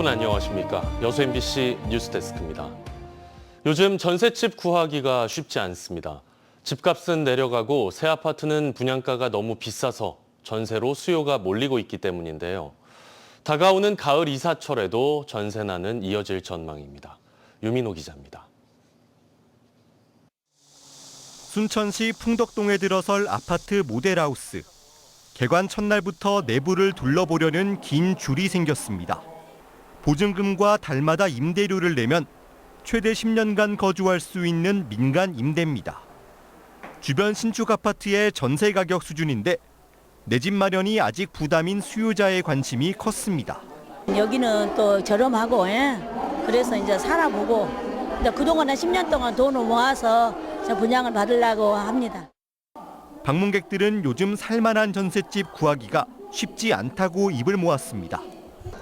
안녕하십니까. 여수 MBC 뉴스데스크입니다. 요즘 전셋집 구하기가 쉽지 않습니다. 집값은 내려가고 새 아파트는 분양가가 너무 비싸서 전세로 수요가 몰리고 있기 때문인데요. 다가오는 가을 이사철에도 전세난은 이어질 전망입니다. 유민호 기자입니다. 순천시 풍덕동에 들어설 아파트 모델하우스. 개관 첫날부터 내부를 둘러보려는 긴 줄이 생겼습니다. 보증금과 달마다 임대료를 내면 최대 10년간 거주할 수 있는 민간 임대입니다. 주변 신축 아파트의 전세 가격 수준인데 내 집 마련이 아직 부담인 수요자의 관심이 컸습니다. 여기는 또 저렴하고, 그래서 이제 살아보고 이제 그동안 10년 동안 돈을 모아서 분양을 받으려고 합니다. 방문객들은 요즘 살만한 전셋집 구하기가 쉽지 않다고 입을 모았습니다.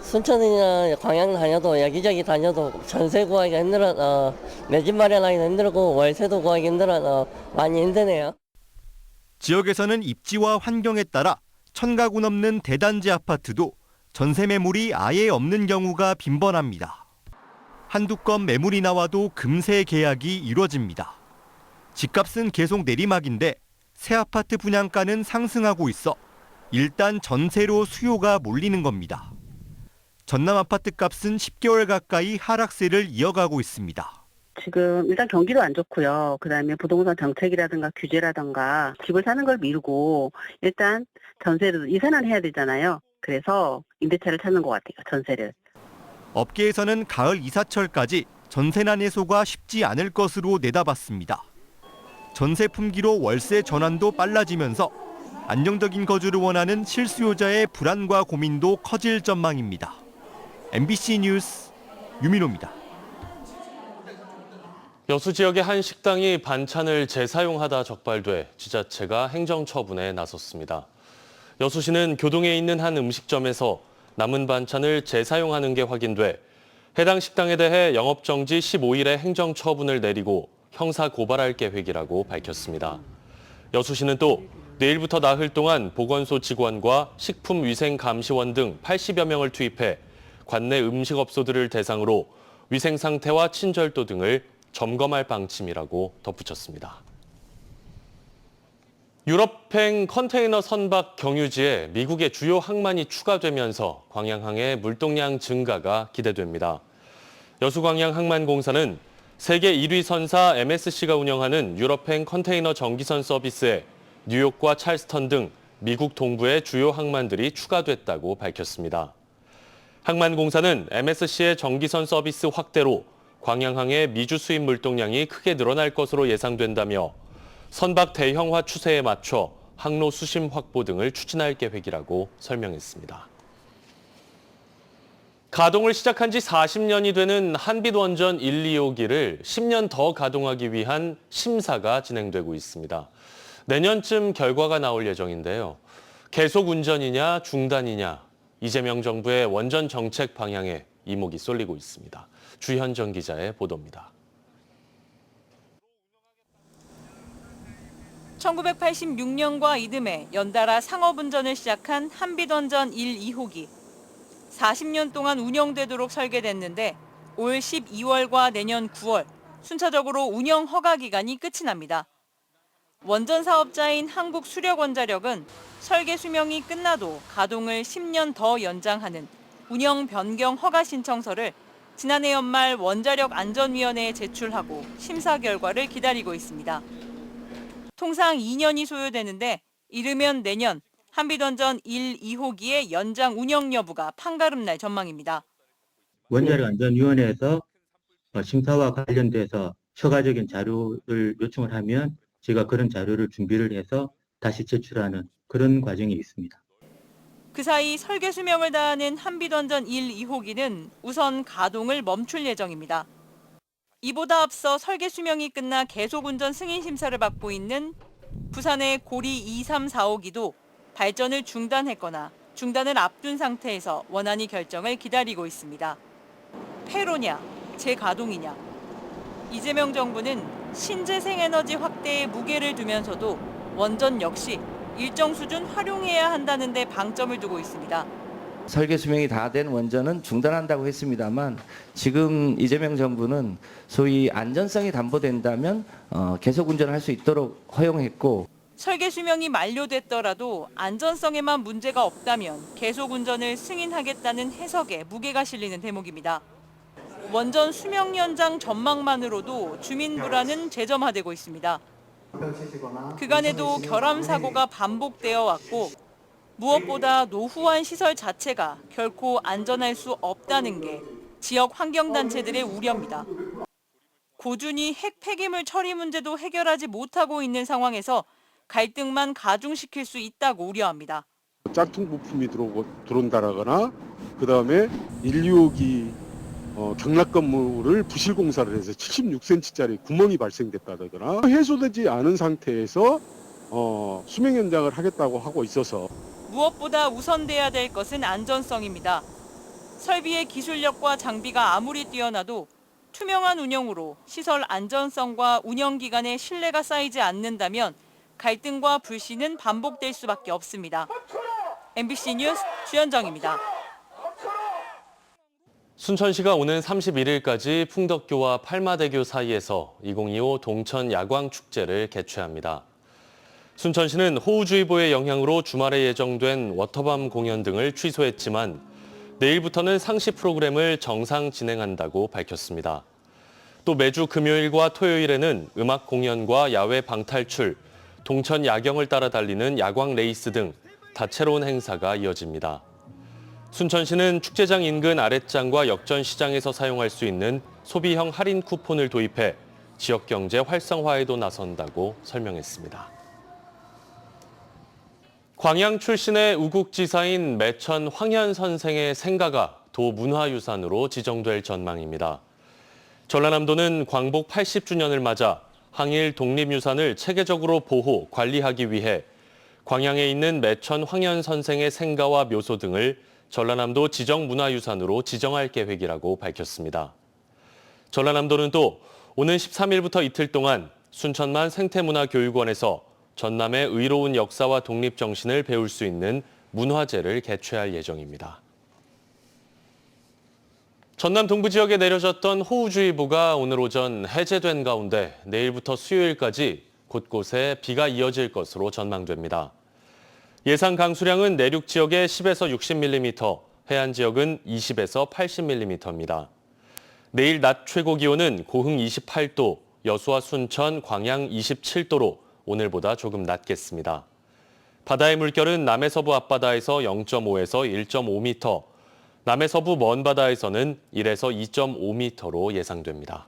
순천이나 광양 다녀도 여기저기 다녀도 전세 구하기가 힘들어, 내 집 마련하기 힘들고 월세도 구하기 힘들어 많이 힘드네요. 지역에서는 입지와 환경에 따라 1000가구 넘는 대단지 아파트도 전세 매물이 아예 없는 경우가 빈번합니다. 한두 건 매물이 나와도 금세 계약이 이루어집니다. 집값은 계속 내리막인데 새 아파트 분양가는 상승하고 있어 일단 전세로 수요가 몰리는 겁니다. 전남 아파트 값은 10개월 가까이 하락세를 이어가고 있습니다. 지금 일단 경기도 안 좋고요. 그다음에 부동산 정책이라든가 규제라든가 집을 사는 걸 미루고 일단 전세를 이사는 해야 되잖아요. 그래서 임대차를 찾는 것 같아요. 전세를. 업계에서는 가을 이사철까지 전세난 해소가 쉽지 않을 것으로 내다봤습니다. 전세 품귀로 월세 전환도 빨라지면서 안정적인 거주를 원하는 실수요자의 불안과 고민도 커질 전망입니다. MBC 뉴스 유민호입니다. 여수 지역의 한 식당이 반찬을 재사용하다 적발돼 지자체가 행정처분에 나섰습니다. 여수시는 교동에 있는 한 음식점에서 남은 반찬을 재사용하는 게 확인돼 해당 식당에 대해 영업정지 15일에 행정처분을 내리고 형사 고발할 계획이라고 밝혔습니다. 여수시는 또 내일부터 나흘 동안 보건소 직원과 식품위생감시원 등 80여 명을 투입해 관내 음식업소들을 대상으로 위생 상태와 친절도 등을 점검할 방침이라고 덧붙였습니다. 유럽행 컨테이너 선박 경유지에 미국의 주요 항만이 추가되면서 광양항의 물동량 증가가 기대됩니다. 여수광양항만공사는 세계 1위 선사 MSC가 운영하는 유럽행 컨테이너 정기선 서비스에 뉴욕과 찰스턴 등 미국 동부의 주요 항만들이 추가됐다고 밝혔습니다. 항만공사는 MSC의 정기선 서비스 확대로 광양항의 미주 수입 물동량이 크게 늘어날 것으로 예상된다며 선박 대형화 추세에 맞춰 항로 수심 확보 등을 추진할 계획이라고 설명했습니다. 가동을 시작한 지 40년이 되는 한빛원전 1, 2호기를 10년 더 가동하기 위한 심사가 진행되고 있습니다. 내년쯤 결과가 나올 예정인데요. 계속 운전이냐 중단이냐 이재명 정부의 원전 정책 방향에 이목이 쏠리고 있습니다. 주현정 기자의 보도입니다. 1986년과 이듬해 연달아 상업운전을 시작한 한빛원전 1, 2호기. 40년 동안 운영되도록 설계됐는데 올 12월과 내년 9월 순차적으로 운영 허가 기간이 끝이 납니다. 원전 사업자인 한국수력원자력은 설계 수명이 끝나도 가동을 10년 더 연장하는 운영 변경 허가 신청서를 지난해 연말 원자력 안전위원회에 제출하고 심사 결과를 기다리고 있습니다. 통상 2년이 소요되는데 이르면 내년 한빛원전 1, 2호기의 연장 운영 여부가 판가름 날 전망입니다. 원자력 안전위원회에서 심사와 관련돼서 추가적인 자료를 요청을 하면 제가 그런 자료를 준비를 해서 다시 제출하는 그런 과정이 있습니다. 그 사이 설계 수명을 다하는 한빛원전 1, 2호기는 우선 가동을 멈출 예정입니다. 이보다 앞서 설계 수명이 끝나 계속 운전 승인 심사를 받고 있는 부산의 고리 2, 3, 4호기도 발전을 중단했거나 중단을 앞둔 상태에서 원안위 결정을 기다리고 있습니다. 폐로냐, 재가동이냐. 이재명 정부는 신재생에너지 확대에 무게를 두면서도 원전 역시 일정 수준 활용해야 한다는 데 방점을 두고 있습니다. 설계 수명이 다 된 원전은 중단한다고 했습니다만 지금 이재명 정부는 소위 안전성이 담보된다면 계속 운전할 수 있도록 허용했고 설계 수명이 만료됐더라도 안전성에만 문제가 없다면 계속 운전을 승인하겠다는 해석에 무게가 실리는 대목입니다. 원전 수명 연장 전망만으로도 주민 불안은 재점화되고 있습니다. 그간에도 결함 사고가 반복되어 왔고 무엇보다 노후한 시설 자체가 결코 안전할 수 없다는 게 지역 환경단체들의 우려입니다. 고준위 핵 폐기물 처리 문제도 해결하지 못하고 있는 상황에서 갈등만 가중시킬 수 있다고 우려합니다. 짝퉁 부품이 들어온다거나 그다음에 125기 경락 건물을 부실 공사를 해서 76cm짜리 구멍이 발생됐다거나 해소되지 않은 상태에서 수명 연장을 하겠다고 하고 있어서 무엇보다 우선돼야 될 것은 안전성입니다. 설비의 기술력과 장비가 아무리 뛰어나도 투명한 운영으로 시설 안전성과 운영 기간에 신뢰가 쌓이지 않는다면 갈등과 불신은 반복될 수밖에 없습니다. MBC 뉴스 주현정입니다. 순천시가 오는 31일까지 풍덕교와 팔마대교 사이에서 2025 동천 야광축제를 개최합니다. 순천시는 호우주의보의 영향으로 주말에 예정된 워터밤 공연 등을 취소했지만 내일부터는 상시 프로그램을 정상 진행한다고 밝혔습니다. 또 매주 금요일과 토요일에는 음악 공연과 야외 방탈출, 동천 야경을 따라 달리는 야광 레이스 등 다채로운 행사가 이어집니다. 순천시는 축제장 인근 아랫장과 역전시장에서 사용할 수 있는 소비형 할인 쿠폰을 도입해 지역경제 활성화에도 나선다고 설명했습니다. 광양 출신의 우국지사인 매천 황현 선생의 생가가 도문화유산으로 지정될 전망입니다. 전라남도는 광복 80주년을 맞아 항일 독립유산을 체계적으로 보호, 관리하기 위해 광양에 있는 매천 황현 선생의 생가와 묘소 등을 전라남도 지정문화유산으로 지정할 계획이라고 밝혔습니다. 전라남도는 또 오는 13일부터 이틀 동안 순천만 생태문화교육원에서 전남의 의로운 역사와 독립정신을 배울 수 있는 문화제를 개최할 예정입니다. 전남 동부 지역에 내려졌던 호우주의보가 오늘 오전 해제된 가운데 내일부터 수요일까지 곳곳에 비가 이어질 것으로 전망됩니다. 예상 강수량은 내륙 지역에 10에서 60mm, 해안 지역은 20에서 80mm입니다. 내일 낮 최고 기온은 고흥 28도, 여수와 순천, 광양 27도로 오늘보다 조금 낮겠습니다. 바다의 물결은 남해 서부 앞바다에서 0.5에서 1.5m, 남해 서부 먼 바다에서는 1에서 2.5m로 예상됩니다.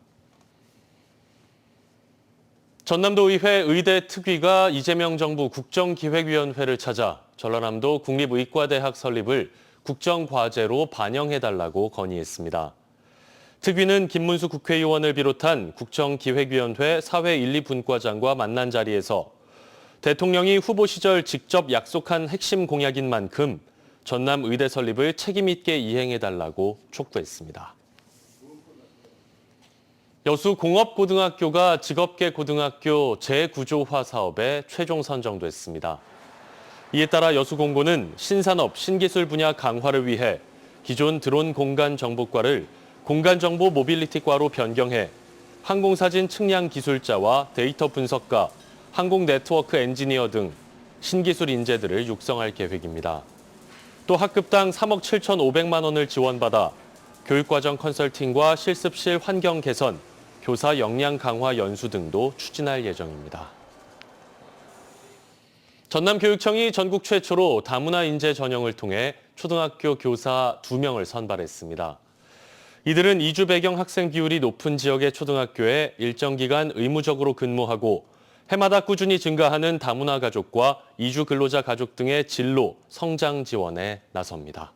전남도의회 의대 특위가 이재명 정부 국정기획위원회를 찾아 전라남도 국립의과대학 설립을 국정과제로 반영해달라고 건의했습니다. 특위는 김문수 국회의원을 비롯한 국정기획위원회 사회 1, 2분과장과 만난 자리에서 대통령이 후보 시절 직접 약속한 핵심 공약인 만큼 전남 의대 설립을 책임 있게 이행해달라고 촉구했습니다. 여수 공업고등학교가 직업계 고등학교 재구조화 사업에 최종 선정됐습니다. 이에 따라 여수공고는 신산업, 신기술 분야 강화를 위해 기존 드론 공간정보과를 공간정보 모빌리티과로 변경해 항공사진 측량 기술자와 데이터 분석가, 항공 네트워크 엔지니어 등 신기술 인재들을 육성할 계획입니다. 또 학급당 3억 7,500만 원을 지원받아 교육과정 컨설팅과 실습실 환경 개선, 교사 역량 강화 연수 등도 추진할 예정입니다. 전남교육청이 전국 최초로 다문화 인재 전형을 통해 초등학교 교사 2명을 선발했습니다. 이들은 이주 배경 학생 비율이 높은 지역의 초등학교에 일정 기간 의무적으로 근무하고 해마다 꾸준히 증가하는 다문화 가족과 이주 근로자 가족 등의 진로, 성장 지원에 나섭니다.